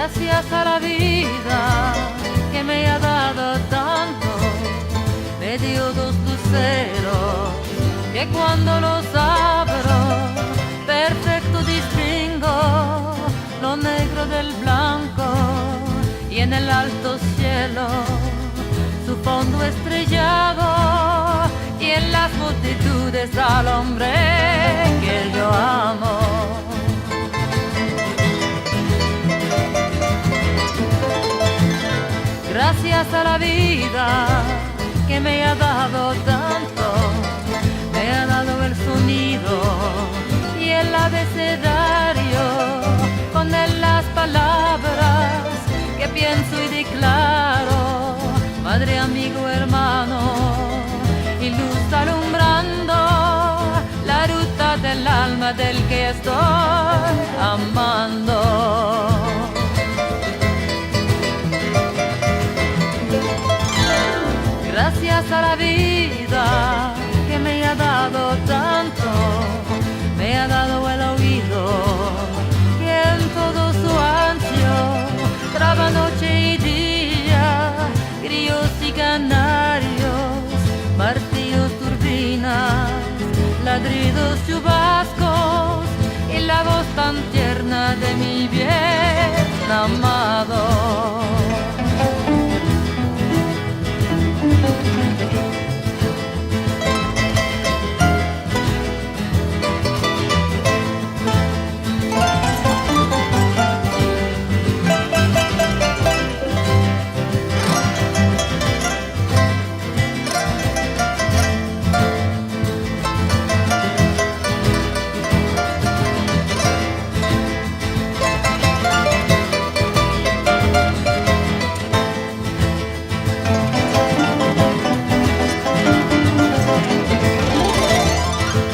Gracias a la vida que me ha dado tanto, me dio dos luceros que cuando los abro perfecto distingo lo negro del blanco, y en el alto cielo su fondo estrellado, y en las multitudes al hombre que yo amo. Gracias a la vida que me ha dado tanto, me ha dado el sonido y el abecedario, con él las palabras que pienso y declaro, madre, amigo, hermano, y luz alumbrando la ruta del alma del que estoy amando. Gracias a la vida que me ha dado tanto, me ha dado el oído que en todo su ancho traba noche y día, grillos y canarios, martillos, turbinas, ladridos, chubascos y la voz tan tierna de mi bien amado.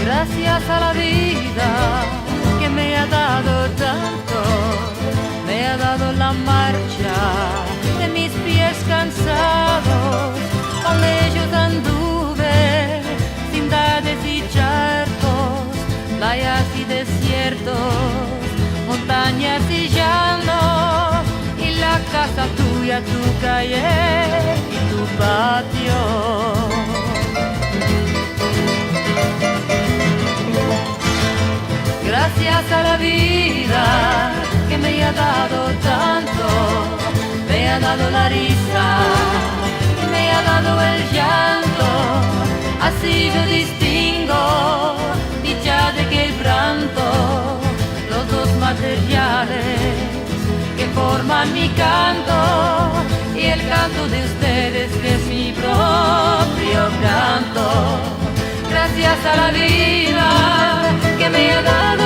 Gracias a la vida que me ha dado tanto, me ha dado la marcha de mis pies cansados, con ellos anduve ciudades y charcos, playas y desiertos, montañas y llanos, y la casa tuya, tu calle y tu patio. Gracias a la vida que me ha dado tanto, me ha dado la risa, me ha dado el llanto, así yo distingo dicha de quebranto, los dos materiales que forman mi canto, y el canto de ustedes que es mi propio canto. Gracias a la vida que me ha dado